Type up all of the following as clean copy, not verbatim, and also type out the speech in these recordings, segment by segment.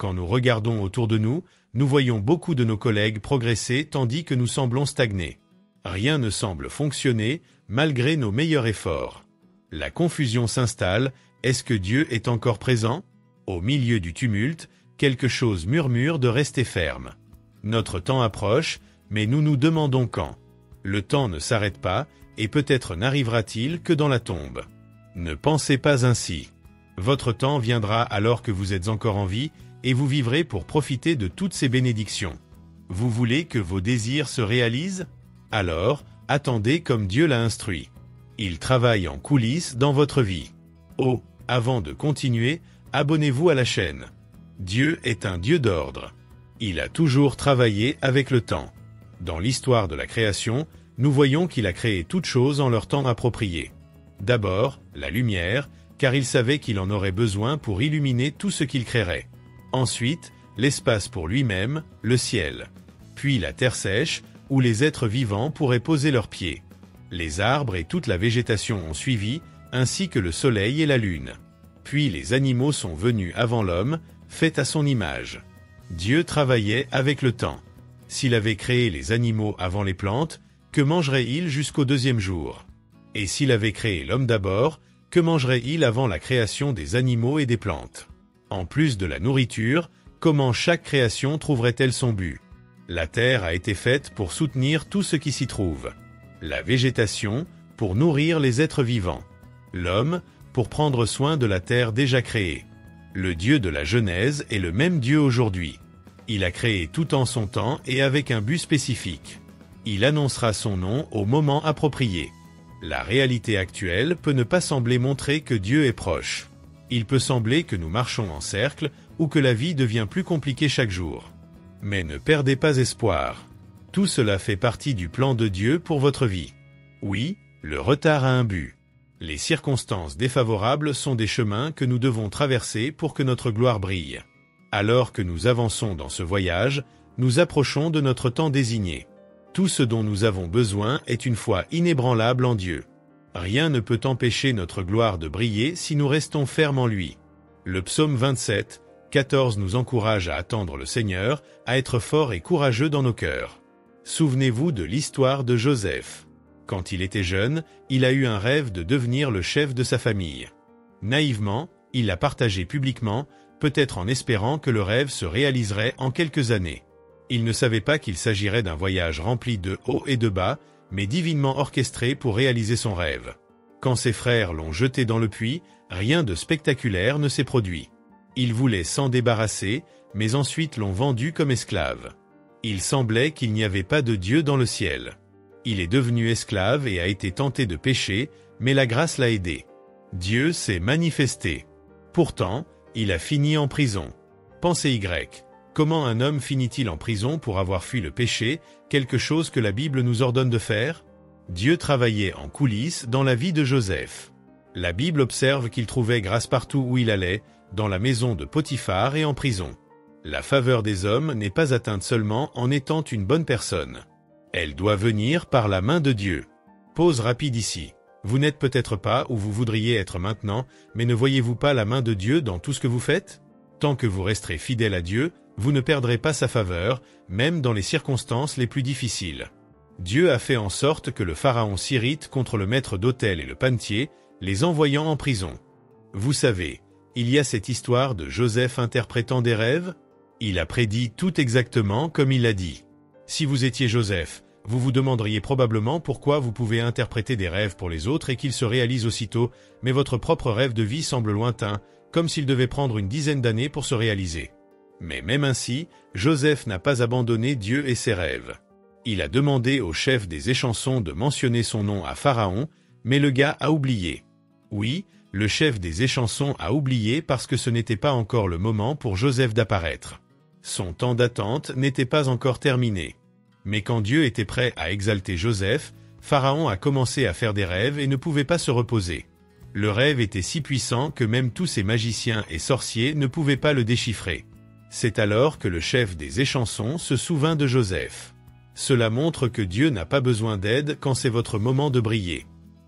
Quand nous regardons autour de nous, nous voyons beaucoup de nos collègues progresser tandis que nous semblons stagner. Rien ne semble fonctionner, malgré nos meilleurs efforts. La confusion s'installe, est-ce que Dieu est encore présent? Au milieu du tumulte, quelque chose murmure de rester ferme. Notre temps approche, mais nous nous demandons quand. Le temps ne s'arrête pas, et peut-être n'arrivera-t-il que dans la tombe. Ne pensez pas ainsi. Votre temps viendra alors que vous êtes encore en vie, et vous vivrez pour profiter de toutes ces bénédictions. Vous voulez que vos désirs se réalisent? Alors, attendez comme Dieu l'a instruit. Il travaille en coulisses dans votre vie. Oh, avant de continuer, abonnez-vous à la chaîne. Dieu est un Dieu d'ordre. Il a toujours travaillé avec le temps. Dans l'histoire de la création, nous voyons qu'il a créé toutes choses en leur temps approprié. D'abord, la lumière, car il savait qu'il en aurait besoin pour illuminer tout ce qu'il créerait. Ensuite, l'espace pour lui-même, le ciel. Puis la terre sèche, où les êtres vivants pourraient poser leurs pieds. Les arbres et toute la végétation ont suivi, ainsi que le soleil et la lune. Puis les animaux sont venus avant l'homme, faits à son image. Dieu travaillait avec le temps. S'il avait créé les animaux avant les plantes, que mangerait-il jusqu'au deuxième jour? Et s'il avait créé l'homme d'abord, que mangerait-il avant la création des animaux et des plantes? En plus de la nourriture, comment chaque création trouverait-elle son but? La terre a été faite pour soutenir tout ce qui s'y trouve. La végétation, pour nourrir les êtres vivants. L'homme, pour prendre soin de la terre déjà créée. Le Dieu de la Genèse est le même Dieu aujourd'hui. Il a créé tout en son temps et avec un but spécifique. Il annoncera son nom au moment approprié. La réalité actuelle peut ne pas sembler montrer que Dieu est proche. Il peut sembler que nous marchons en cercle ou que la vie devient plus compliquée chaque jour. Mais ne perdez pas espoir. Tout cela fait partie du plan de Dieu pour votre vie. Oui, le retard a un but. Les circonstances défavorables sont des chemins que nous devons traverser pour que notre gloire brille. Alors que nous avançons dans ce voyage, nous approchons de notre temps désigné. Tout ce dont nous avons besoin est une foi inébranlable en Dieu. Rien ne peut empêcher notre gloire de briller si nous restons fermes en lui. Le psaume 27, 14 nous encourage à attendre le Seigneur, à être forts et courageux dans nos cœurs. Souvenez-vous de l'histoire de Joseph. Quand il était jeune, il a eu un rêve de devenir le chef de sa famille. Naïvement, il l'a partagé publiquement, peut-être en espérant que le rêve se réaliserait en quelques années. Il ne savait pas qu'il s'agirait d'un voyage rempli de hauts et de bas, mais divinement orchestré pour réaliser son rêve. Quand ses frères l'ont jeté dans le puits, rien de spectaculaire ne s'est produit. Ils voulaient s'en débarrasser, mais ensuite l'ont vendu comme esclave. Il semblait qu'il n'y avait pas de Dieu dans le ciel. Il est devenu esclave et a été tenté de pécher, mais la grâce l'a aidé. Dieu s'est manifesté. Pourtant, il a fini en prison. Pensez Y. Comment un homme finit-il en prison pour avoir fui le péché, quelque chose que la Bible nous ordonne de faire? Dieu travaillait en coulisses dans la vie de Joseph. La Bible observe qu'il trouvait grâce partout où il allait, dans la maison de Potiphar et en prison. La faveur des hommes n'est pas atteinte seulement en étant une bonne personne. Elle doit venir par la main de Dieu. Pause rapide ici. Vous n'êtes peut-être pas où vous voudriez être maintenant, mais ne voyez-vous pas la main de Dieu dans tout ce que vous faites? Tant que vous resterez fidèle à Dieu, vous ne perdrez pas sa faveur, même dans les circonstances les plus difficiles. Dieu a fait en sorte que le pharaon s'irrite contre le maître d'autel et le panetier, les envoyant en prison. Vous savez, il y a cette histoire de Joseph interprétant des rêves. Il a prédit tout exactement comme il l'a dit. Si vous étiez Joseph, vous vous demanderiez probablement pourquoi vous pouvez interpréter des rêves pour les autres et qu'ils se réalisent aussitôt, mais votre propre rêve de vie semble lointain, comme s'il devait prendre une dizaine d'années pour se réaliser. Mais même ainsi, Joseph n'a pas abandonné Dieu et ses rêves. Il a demandé au chef des échansons de mentionner son nom à Pharaon, mais le gars a oublié. Oui, le chef des échansons a oublié parce que ce n'était pas encore le moment pour Joseph d'apparaître. Son temps d'attente n'était pas encore terminé. Mais quand Dieu était prêt à exalter Joseph, Pharaon a commencé à faire des rêves et ne pouvait pas se reposer. Le rêve était si puissant que même tous ces magiciens et sorciers ne pouvaient pas le déchiffrer. C'est alors que le chef des échansons se souvint de Joseph. Cela montre que Dieu n'a pas besoin d'aide quand c'est votre moment de briller.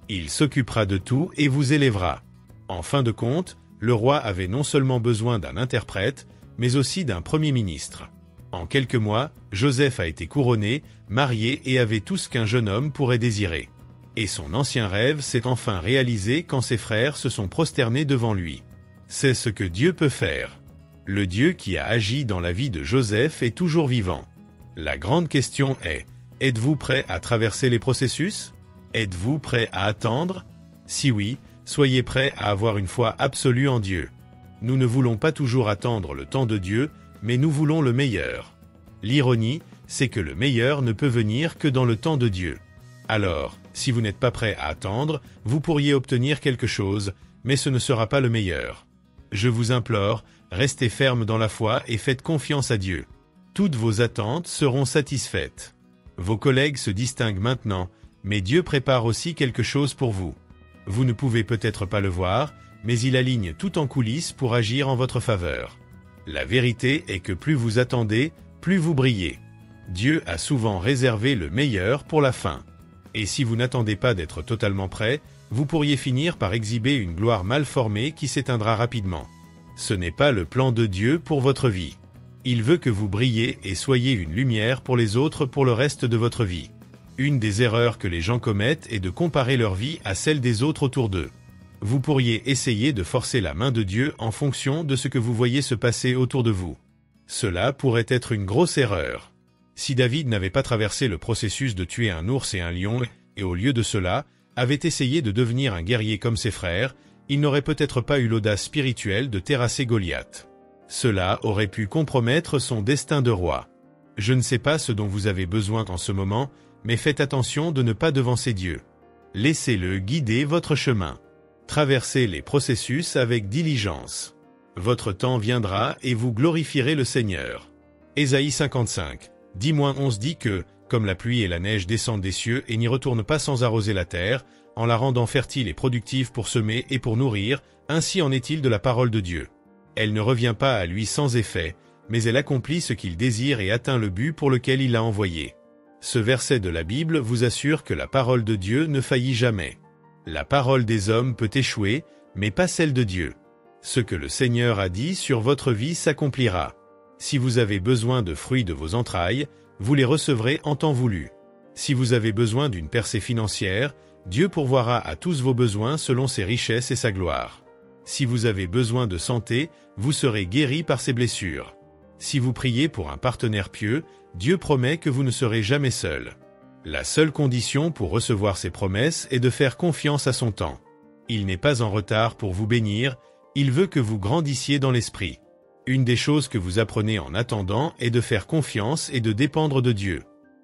Il s'occupera de tout et vous élèvera. En fin de compte, le roi avait non seulement besoin d'un interprète, mais aussi d'un premier ministre. En quelques mois, Joseph a été couronné, marié et avait tout ce qu'un jeune homme pourrait désirer. Et son ancien rêve s'est enfin réalisé quand ses frères se sont prosternés devant lui. C'est ce que Dieu peut faire. Le Dieu qui a agi dans la vie de Joseph est toujours vivant. La grande question est, êtes-vous prêt à traverser les processus? Êtes-vous prêt à attendre? Si oui, soyez prêt à avoir une foi absolue en Dieu. Nous ne voulons pas toujours attendre le temps de Dieu, mais nous voulons le meilleur. L'ironie, c'est que le meilleur ne peut venir que dans le temps de Dieu. Alors, si vous n'êtes pas prêt à attendre, vous pourriez obtenir quelque chose, mais ce ne sera pas le meilleur. Je vous implore, restez ferme dans la foi et faites confiance à Dieu. Toutes vos attentes seront satisfaites. Vos collègues se distinguent maintenant, mais Dieu prépare aussi quelque chose pour vous. Vous ne pouvez peut-être pas le voir, mais il aligne tout en coulisses pour agir en votre faveur. La vérité est que plus vous attendez, plus vous brillez. Dieu a souvent réservé le meilleur pour la fin. Et si vous n'attendez pas d'être totalement prêt, vous pourriez finir par exhiber une gloire mal formée qui s'éteindra rapidement. Ce n'est pas le plan de Dieu pour votre vie. Il veut que vous brillez et soyez une lumière pour les autres pour le reste de votre vie. Une des erreurs que les gens commettent est de comparer leur vie à celle des autres autour d'eux. Vous pourriez essayer de forcer la main de Dieu en fonction de ce que vous voyez se passer autour de vous. Cela pourrait être une grosse erreur. Si David n'avait pas traversé le processus de tuer un ours et un lion, et au lieu de cela, avait essayé de devenir un guerrier comme ses frères, il n'aurait peut-être pas eu l'audace spirituelle de terrasser Goliath. Cela aurait pu compromettre son destin de roi. Je ne sais pas ce dont vous avez besoin en ce moment, mais faites attention de ne pas devancer Dieu. Laissez-le guider votre chemin. Traversez les processus avec diligence. Votre temps viendra et vous glorifierez le Seigneur. Ésaïe 55, 10-11 dit que, comme la pluie et la neige descendent des cieux et n'y retournent pas sans arroser la terre, en la rendant fertile et productive pour semer et pour nourrir, ainsi en est-il de la parole de Dieu. Elle ne revient pas à lui sans effet, mais elle accomplit ce qu'il désire et atteint le but pour lequel il l'a envoyé. Ce verset de la Bible vous assure que la parole de Dieu ne faillit jamais. La parole des hommes peut échouer, mais pas celle de Dieu. Ce que le Seigneur a dit sur votre vie s'accomplira. Si vous avez besoin de fruits de vos entrailles, vous les recevrez en temps voulu. Si vous avez besoin d'une percée financière, Dieu pourvoira à tous vos besoins selon ses richesses et sa gloire. Si vous avez besoin de santé, vous serez guéri par ses blessures. Si vous priez pour un partenaire pieux, Dieu promet que vous ne serez jamais seul. La seule condition pour recevoir ses promesses est de faire confiance à son temps. Il n'est pas en retard pour vous bénir, il veut que vous grandissiez dans l'esprit. Une des choses que vous apprenez en attendant est de faire confiance et de dépendre de Dieu.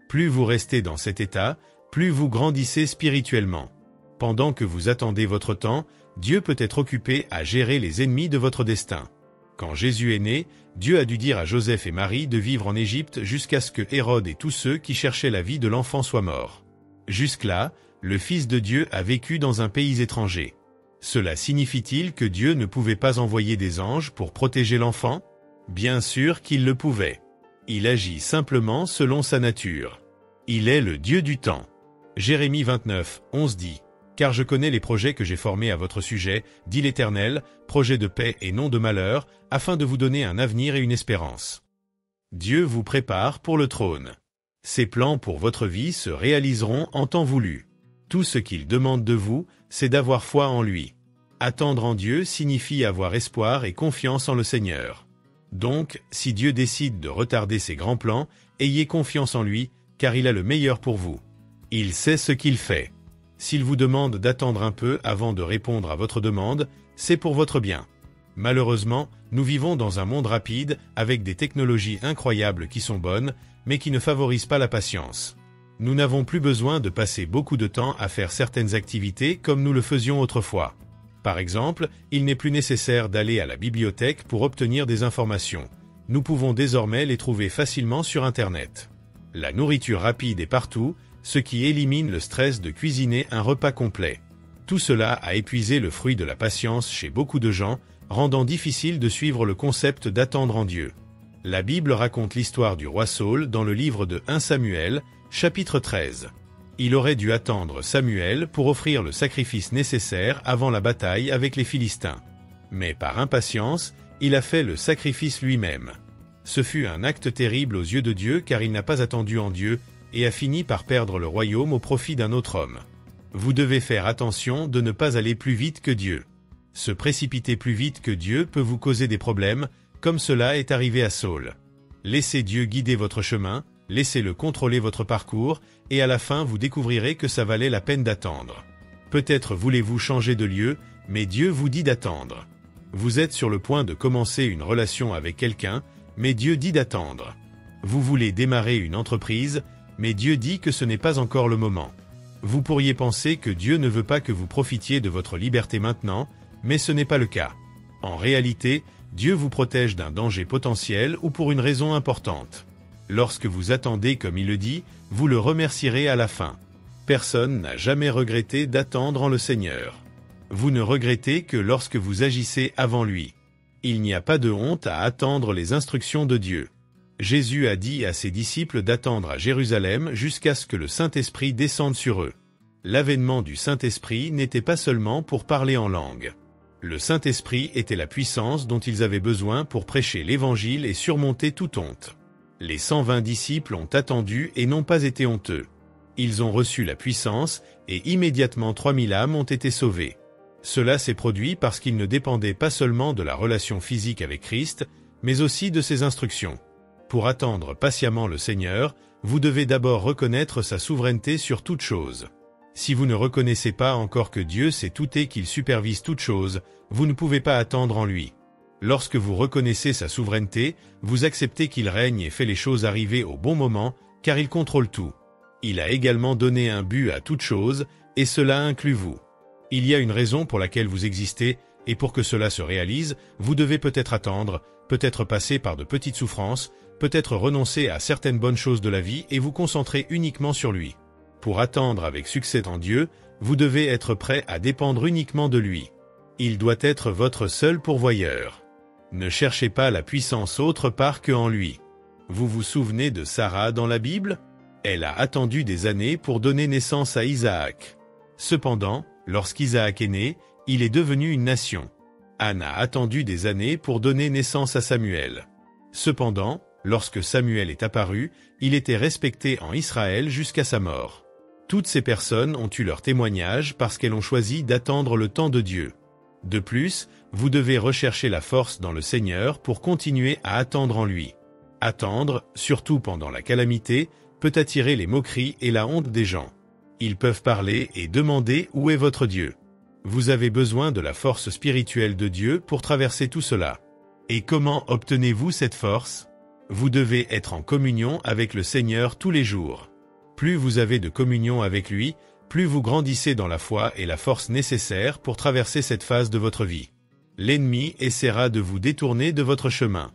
Plus vous restez dans cet état, plus vous grandissez spirituellement. Pendant que vous attendez votre temps, Dieu peut être occupé à gérer les ennemis de votre destin. Quand Jésus est né, Dieu a dû dire à Joseph et Marie de vivre en Égypte jusqu'à ce que Hérode et tous ceux qui cherchaient la vie de l'enfant soient morts. Jusque-là, le Fils de Dieu a vécu dans un pays étranger. Cela signifie-t-il que Dieu ne pouvait pas envoyer des anges pour protéger l'enfant? Bien sûr qu'il le pouvait. Il agit simplement selon sa nature. Il est le Dieu du temps. Jérémie 29, 11 dit « Car je connais les projets que j'ai formés à votre sujet, dit l'Éternel, projets de paix et non de malheur, afin de vous donner un avenir et une espérance. » Dieu vous prépare pour le trône. Ses plans pour votre vie se réaliseront en temps voulu. Tout ce qu'il demande de vous, c'est d'avoir foi en lui. Attendre en Dieu signifie avoir espoir et confiance en le Seigneur. Donc, si Dieu décide de retarder ses grands plans, ayez confiance en lui, car il a le meilleur pour vous. Il sait ce qu'il fait. S'il vous demande d'attendre un peu avant de répondre à votre demande, c'est pour votre bien. Malheureusement, nous vivons dans un monde rapide, avec des technologies incroyables qui sont bonnes, mais qui ne favorisent pas la patience. Nous n'avons plus besoin de passer beaucoup de temps à faire certaines activités comme nous le faisions autrefois. Par exemple, il n'est plus nécessaire d'aller à la bibliothèque pour obtenir des informations. Nous pouvons désormais les trouver facilement sur Internet. La nourriture rapide est partout, ce qui élimine le stress de cuisiner un repas complet. Tout cela a épuisé le fruit de la patience chez beaucoup de gens, rendant difficile de suivre le concept d'attendre en Dieu. La Bible raconte l'histoire du roi Saül dans le livre de 1 Samuel, chapitre 13. Il aurait dû attendre Samuel pour offrir le sacrifice nécessaire avant la bataille avec les Philistins. Mais par impatience, Il a fait le sacrifice lui-même. Ce fut un acte terrible aux yeux de Dieu car il n'a pas attendu en Dieu et a fini par perdre le royaume au profit d'un autre homme. Vous devez faire attention de ne pas aller plus vite que Dieu. Se précipiter plus vite que Dieu peut vous causer des problèmes, comme cela est arrivé à Saul. Laissez Dieu guider votre chemin, laissez-le contrôler votre parcours, et à la fin vous découvrirez que ça valait la peine d'attendre. Peut-être voulez-vous changer de lieu, mais Dieu vous dit d'attendre. Vous êtes sur le point de commencer une relation avec quelqu'un, mais Dieu dit d'attendre. Vous voulez démarrer une entreprise, mais Dieu dit que ce n'est pas encore le moment. Vous pourriez penser que Dieu ne veut pas que vous profitiez de votre liberté maintenant, mais ce n'est pas le cas. En réalité, Dieu vous protège d'un danger potentiel ou pour une raison importante. Lorsque vous attendez comme il le dit, vous le remercierez à la fin. Personne n'a jamais regretté d'attendre en le Seigneur. Vous ne regrettez que lorsque vous agissez avant lui. Il n'y a pas de honte à attendre les instructions de Dieu. Jésus a dit à ses disciples d'attendre à Jérusalem jusqu'à ce que le Saint-Esprit descende sur eux. L'avènement du Saint-Esprit n'était pas seulement pour parler en langue. Le Saint-Esprit était la puissance dont ils avaient besoin pour prêcher l'Évangile et surmonter toute honte. Les 120 disciples ont attendu et n'ont pas été honteux. Ils ont reçu la puissance et immédiatement 3000 âmes ont été sauvées. Cela s'est produit parce qu'ils ne dépendaient pas seulement de la relation physique avec Christ, mais aussi de ses instructions. Pour attendre patiemment le Seigneur, vous devez d'abord reconnaître sa souveraineté sur toute chose. Si vous ne reconnaissez pas encore que Dieu sait tout et qu'il supervise toute chose, vous ne pouvez pas attendre en lui. Lorsque vous reconnaissez sa souveraineté, vous acceptez qu'il règne et fait les choses arriver au bon moment, car il contrôle tout. Il a également donné un but à toute chose, et cela inclut vous. Il y a une raison pour laquelle vous existez, et pour que cela se réalise, vous devez peut-être attendre, peut-être passer par de petites souffrances, peut-être renoncer à certaines bonnes choses de la vie et vous concentrer uniquement sur lui. Pour attendre avec succès en Dieu, vous devez être prêt à dépendre uniquement de lui. Il doit être votre seul pourvoyeur. Ne cherchez pas la puissance autre part que en lui. Vous vous souvenez de Sarah dans la Bible? Elle a attendu des années pour donner naissance à Isaac. Cependant, lorsqu'Isaac est né, il est devenu une nation. Anne a attendu des années pour donner naissance à Samuel. Cependant, lorsque Samuel est apparu, il était respecté en Israël jusqu'à sa mort. Toutes ces personnes ont eu leur témoignage parce qu'elles ont choisi d'attendre le temps de Dieu. De plus, vous devez rechercher la force dans le Seigneur pour continuer à attendre en lui. Attendre, surtout pendant la calamité, peut attirer les moqueries et la honte des gens. Ils peuvent parler et demander où est votre Dieu. Vous avez besoin de la force spirituelle de Dieu pour traverser tout cela. Et comment obtenez-vous cette force? Vous devez être en communion avec le Seigneur tous les jours. Plus vous avez de communion avec lui, plus vous grandissez dans la foi et la force nécessaire pour traverser cette phase de votre vie. L'ennemi essaiera de vous détourner de votre chemin.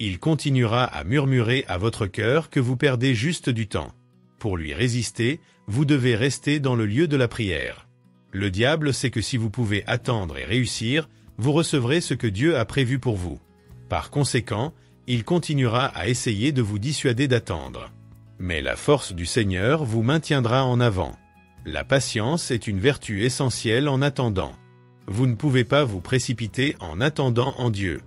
Il continuera à murmurer à votre cœur que vous perdez juste du temps. Pour lui résister, vous devez rester dans le lieu de la prière. Le diable sait que si vous pouvez attendre et réussir, vous recevrez ce que Dieu a prévu pour vous. Par conséquent, il continuera à essayer de vous dissuader d'attendre. Mais la force du Seigneur vous maintiendra en avant. La patience est une vertu essentielle en attendant. Vous ne pouvez pas vous précipiter en attendant en Dieu.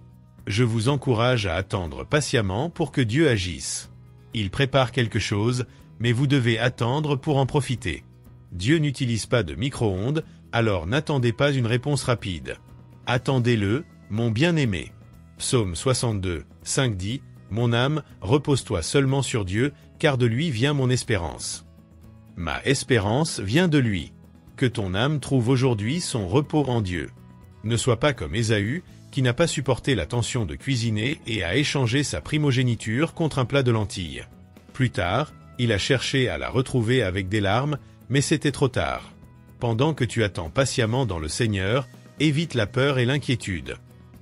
Je vous encourage à attendre patiemment pour que Dieu agisse. Il prépare quelque chose, mais vous devez attendre pour en profiter. Dieu n'utilise pas de micro-ondes, alors n'attendez pas une réponse rapide. Attendez-le, mon bien-aimé. Psaume 62, 5 dit, « Mon âme, repose-toi seulement sur Dieu, car de lui vient mon espérance. » Ma espérance vient de lui. Que ton âme trouve aujourd'hui son repos en Dieu. Ne sois pas comme Ésaü, qui n'a pas supporté la tension de cuisiner et a échangé sa primogéniture contre un plat de lentilles. Plus tard, il a cherché à la retrouver avec des larmes, mais c'était trop tard. Pendant que tu attends patiemment dans le Seigneur, évite la peur et l'inquiétude.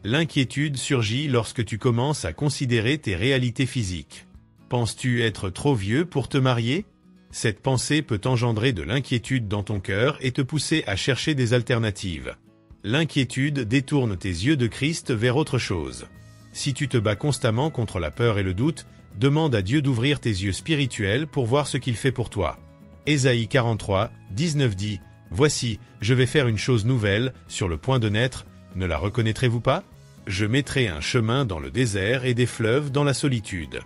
L'inquiétude surgit lorsque tu commences à considérer tes réalités physiques. Penses-tu être trop vieux pour te marier? Cette pensée peut engendrer de l'inquiétude dans ton cœur et te pousser à chercher des alternatives. L'inquiétude détourne tes yeux de Christ vers autre chose. Si tu te bats constamment contre la peur et le doute, demande à Dieu d'ouvrir tes yeux spirituels pour voir ce qu'il fait pour toi. Ésaïe 43, 19 dit, « Voici, je vais faire une chose nouvelle, sur le point de naître, ne la reconnaîtrez-vous pas? Je mettrai un chemin dans le désert et des fleuves dans la solitude.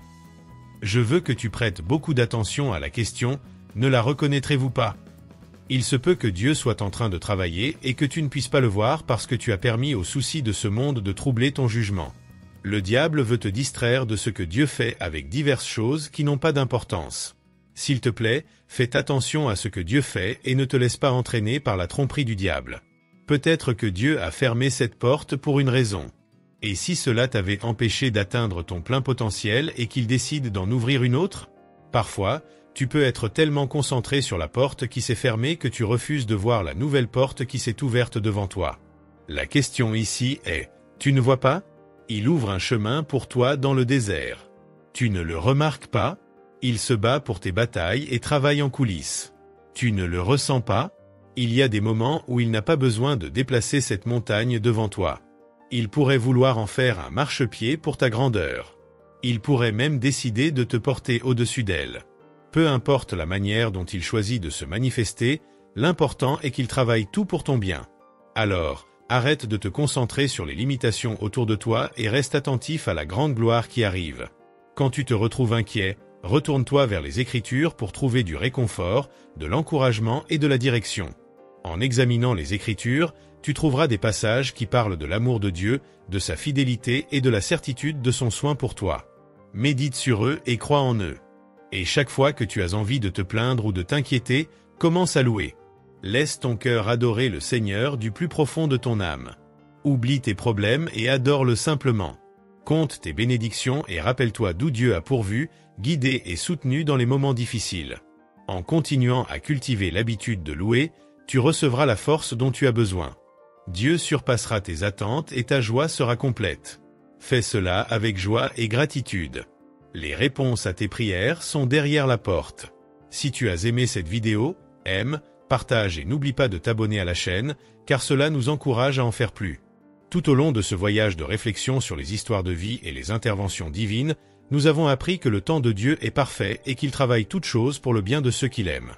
Je veux que tu prêtes beaucoup d'attention à la question « Ne la reconnaîtrez-vous pas ?» Il se peut que Dieu soit en train de travailler et que tu ne puisses pas le voir parce que tu as permis aux soucis de ce monde de troubler ton jugement. Le diable veut te distraire de ce que Dieu fait avec diverses choses qui n'ont pas d'importance. S'il te plaît, fais attention à ce que Dieu fait et ne te laisse pas entraîner par la tromperie du diable. Peut-être que Dieu a fermé cette porte pour une raison. Et si cela t'avait empêché d'atteindre ton plein potentiel et qu'il décide d'en ouvrir une autre? Parfois, tu peux être tellement concentré sur la porte qui s'est fermée que tu refuses de voir la nouvelle porte qui s'est ouverte devant toi. La question ici est, tu ne vois pas? Il ouvre un chemin pour toi dans le désert. Tu ne le remarques pas? Il se bat pour tes batailles et travaille en coulisses. Tu ne le ressens pas? Il y a des moments où il n'a pas besoin de déplacer cette montagne devant toi. Il pourrait vouloir en faire un marchepied pour ta grandeur. Il pourrait même décider de te porter au-dessus d'elle. Peu importe la manière dont il choisit de se manifester, l'important est qu'il travaille tout pour ton bien. Alors, arrête de te concentrer sur les limitations autour de toi et reste attentif à la grande gloire qui arrive. Quand tu te retrouves inquiet, retourne-toi vers les Écritures pour trouver du réconfort, de l'encouragement et de la direction. En examinant les Écritures, tu trouveras des passages qui parlent de l'amour de Dieu, de sa fidélité et de la certitude de son soin pour toi. Médite sur eux et crois en eux. Et chaque fois que tu as envie de te plaindre ou de t'inquiéter, commence à louer. Laisse ton cœur adorer le Seigneur du plus profond de ton âme. Oublie tes problèmes et adore-le simplement. Compte tes bénédictions et rappelle-toi d'où Dieu a pourvu, guidé et soutenu dans les moments difficiles. En continuant à cultiver l'habitude de louer, tu recevras la force dont tu as besoin. Dieu surpassera tes attentes et ta joie sera complète. Fais cela avec joie et gratitude. Les réponses à tes prières sont derrière la porte. Si tu as aimé cette vidéo, aime, partage et n'oublie pas de t'abonner à la chaîne, car cela nous encourage à en faire plus. Tout au long de ce voyage de réflexion sur les histoires de vie et les interventions divines, nous avons appris que le temps de Dieu est parfait et qu'il travaille toutes choses pour le bien de ceux qu'il aime.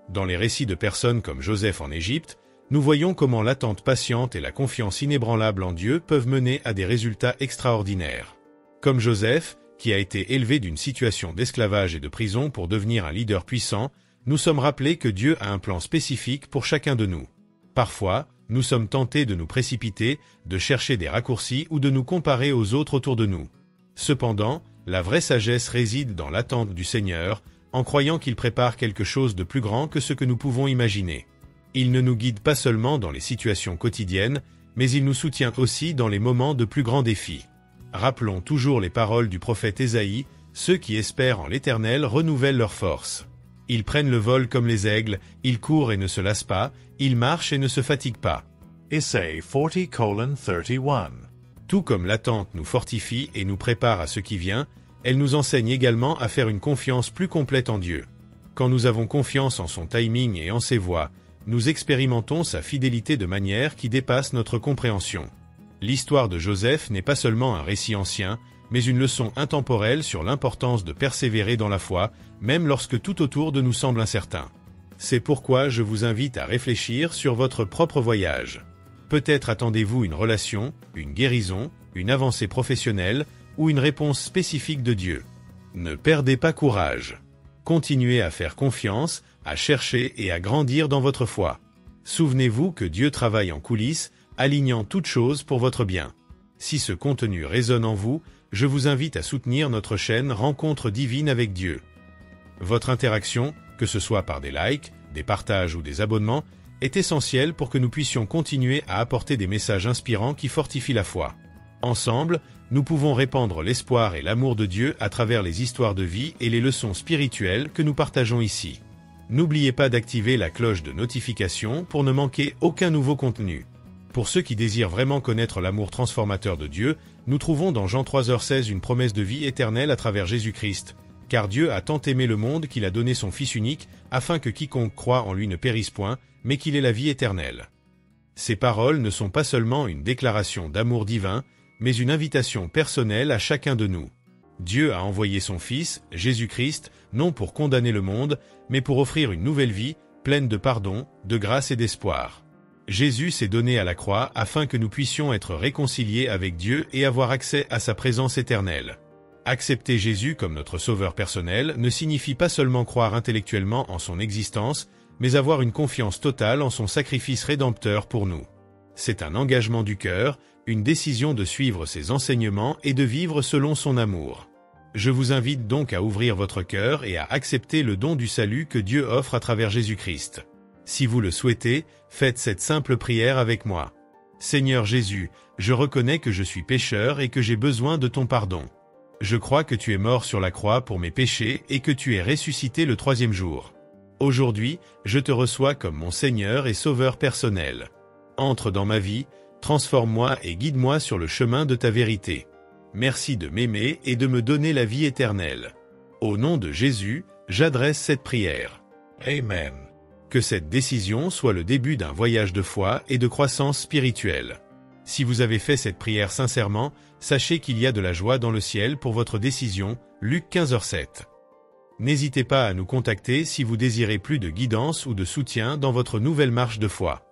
Dans les récits de personnes comme Joseph en Égypte, nous voyons comment l'attente patiente et la confiance inébranlable en Dieu peuvent mener à des résultats extraordinaires. Comme Joseph, qui a été élevé d'une situation d'esclavage et de prison pour devenir un leader puissant, nous sommes rappelés que Dieu a un plan spécifique pour chacun de nous. Parfois, nous sommes tentés de nous précipiter, de chercher des raccourcis ou de nous comparer aux autres autour de nous. Cependant, la vraie sagesse réside dans l'attente du Seigneur, en croyant qu'il prépare quelque chose de plus grand que ce que nous pouvons imaginer. Il ne nous guide pas seulement dans les situations quotidiennes, mais il nous soutient aussi dans les moments de plus grands défis. Rappelons toujours les paroles du prophète Ésaïe, ceux qui espèrent en l'Éternel renouvellent leur force. Ils prennent le vol comme les aigles, ils courent et ne se lassent pas, ils marchent et ne se fatiguent pas. Essay 40:31. Tout comme l'attente nous fortifie et nous prépare à ce qui vient, elle nous enseigne également à faire une confiance plus complète en Dieu. Quand nous avons confiance en son timing et en ses voies, nous expérimentons sa fidélité de manière qui dépasse notre compréhension. L'histoire de Joseph n'est pas seulement un récit ancien, mais une leçon intemporelle sur l'importance de persévérer dans la foi, même lorsque tout autour de nous semble incertain. C'est pourquoi je vous invite à réfléchir sur votre propre voyage. Peut-être attendez-vous une relation, une guérison, une avancée professionnelle ou une réponse spécifique de Dieu. Ne perdez pas courage. Continuez à faire confiance, à chercher et à grandir dans votre foi. Souvenez-vous que Dieu travaille en coulisses, alignant toutes choses pour votre bien. Si ce contenu résonne en vous, je vous invite à soutenir notre chaîne Rencontre divine avec Dieu. Votre interaction, que ce soit par des likes, des partages ou des abonnements, est essentielle pour que nous puissions continuer à apporter des messages inspirants qui fortifient la foi. Ensemble, nous pouvons répandre l'espoir et l'amour de Dieu à travers les histoires de vie et les leçons spirituelles que nous partageons ici. N'oubliez pas d'activer la cloche de notification pour ne manquer aucun nouveau contenu. Pour ceux qui désirent vraiment connaître l'amour transformateur de Dieu, nous trouvons dans Jean 3:16 une promesse de vie éternelle à travers Jésus-Christ. Car Dieu a tant aimé le monde qu'il a donné son Fils unique, afin que quiconque croit en lui ne périsse point, mais qu'il ait la vie éternelle. Ces paroles ne sont pas seulement une déclaration d'amour divin, mais une invitation personnelle à chacun de nous. Dieu a envoyé son Fils, Jésus-Christ, non pour condamner le monde, mais pour offrir une nouvelle vie, pleine de pardon, de grâce et d'espoir. Jésus s'est donné à la croix afin que nous puissions être réconciliés avec Dieu et avoir accès à sa présence éternelle. Accepter Jésus comme notre sauveur personnel ne signifie pas seulement croire intellectuellement en son existence, mais avoir une confiance totale en son sacrifice rédempteur pour nous. C'est un engagement du cœur, une décision de suivre ses enseignements et de vivre selon son amour. Je vous invite donc à ouvrir votre cœur et à accepter le don du salut que Dieu offre à travers Jésus-Christ. Si vous le souhaitez, faites cette simple prière avec moi. Seigneur Jésus, je reconnais que je suis pécheur et que j'ai besoin de ton pardon. Je crois que tu es mort sur la croix pour mes péchés et que tu es ressuscité le 3e jour. Aujourd'hui, je te reçois comme mon Seigneur et Sauveur personnel. Entre dans ma vie, transforme-moi et guide-moi sur le chemin de ta vérité. Merci de m'aimer et de me donner la vie éternelle. Au nom de Jésus, j'adresse cette prière. Amen. Que cette décision soit le début d'un voyage de foi et de croissance spirituelle. Si vous avez fait cette prière sincèrement, sachez qu'il y a de la joie dans le ciel pour votre décision, Luc 15h7. N'hésitez pas à nous contacter si vous désirez plus de guidance ou de soutien dans votre nouvelle marche de foi.